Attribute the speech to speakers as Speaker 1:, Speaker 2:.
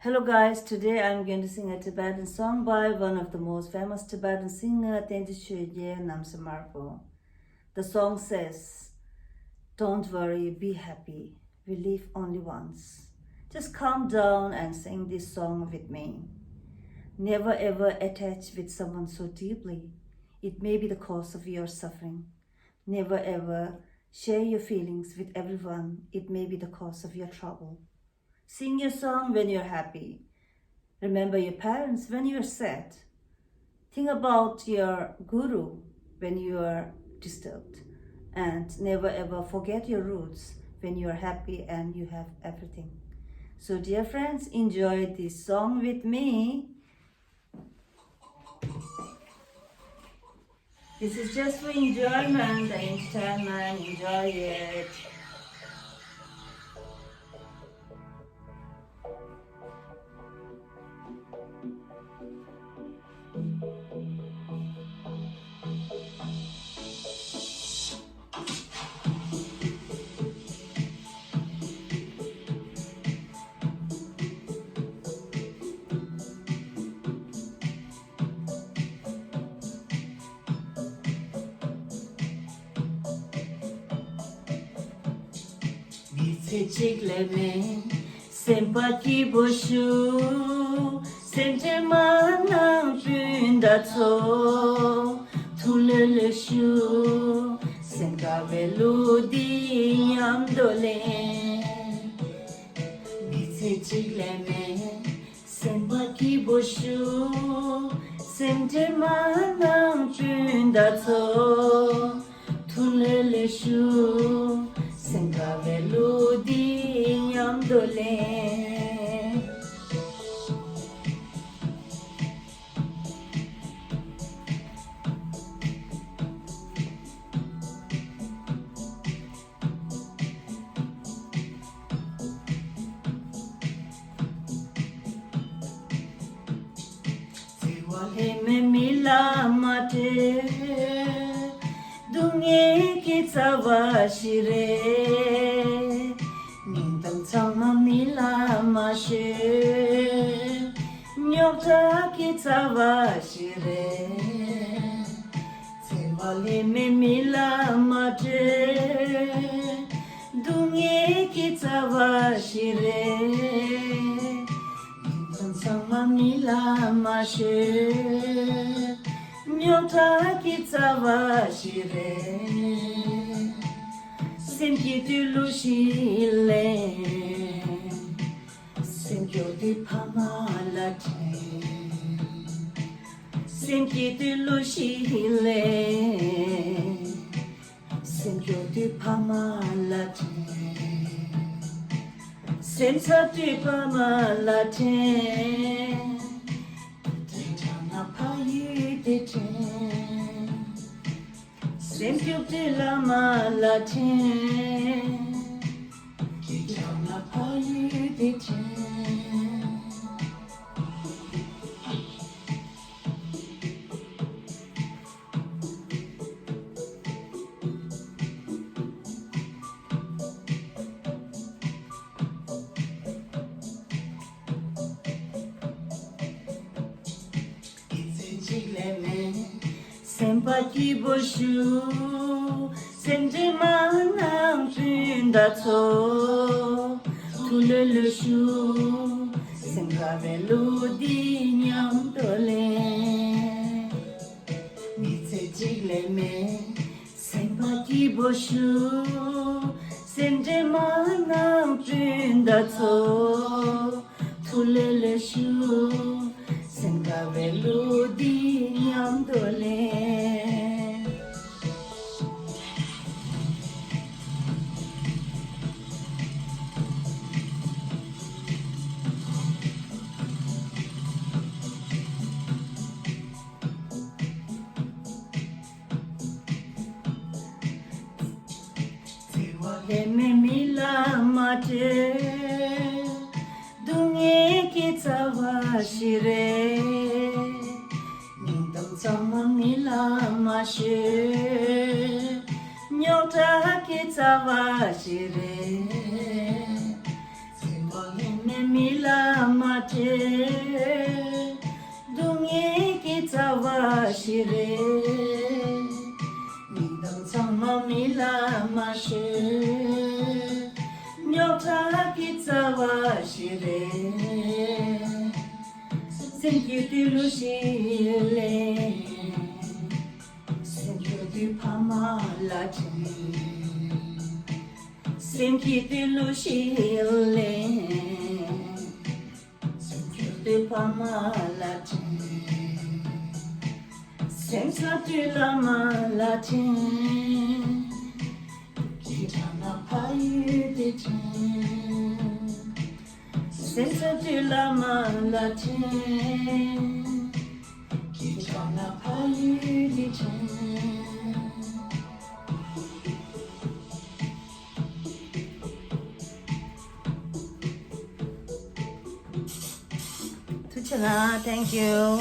Speaker 1: Hello guys, today I'm going to sing a Tibetan song by one of the most famous Tibetan singer, Tenzin Gyatso Namsamarpo. The song says, "Don't worry, be happy, we live only once. Just calm down and sing this song with me. Never ever attach with someone so deeply. It may be the cause of your suffering. Never ever share your feelings with everyone. It may be the cause of your trouble. Sing your song when you're happy. Remember your parents when you're sad. Think about your guru when you are disturbed. And never ever forget your roots when you're happy and you have everything." So dear friends, enjoy this song with me. This is just for enjoyment, entertainment, enjoy it. Chikleme, sempati boshu, sentemana pindato, tuleleshu, senkavelu di amdole. Chikleme, sempati boshu, sentemana pindato, tuleleshu. Sengavelu di nyamdole. Tiwale me mila mate. Dunge kitsawa shire, nindam tsama mila mashe, nyokta kitsawa shire, tewale me mila mate, dunge kitsawa shire, nindam tsama mila mashe. Nyota kitsawa shire, simki tulushile, simkyo di pamalate, simki tulushile, simkyo di pamalate, simsa di pamalate. Sempre de la malatin, qui t'en a pas eu d'étienne. Sempati boshu, sentemana pindato, tuleleshu, sengavelu di nyamdole. Mitse chigleme, sempati boshu, sentemana pindato, tuleleshu. Sengavelu di nyamdole. Tiwale me mila mate, dunge kitsawa shire, nindam tsama mila mashe, nyota kitsawa shire, tiwale me mila mate. mate Dungi kita washire Nidam sama mila mashe Nyota kita washire Senki tilu shile Senki di pama lachini Senki tilu shile Senki di pama lachini Sensa di lama lachini Kitana payu di chin Senza di lama latin Kitana payu di chin Tuchana, thank you.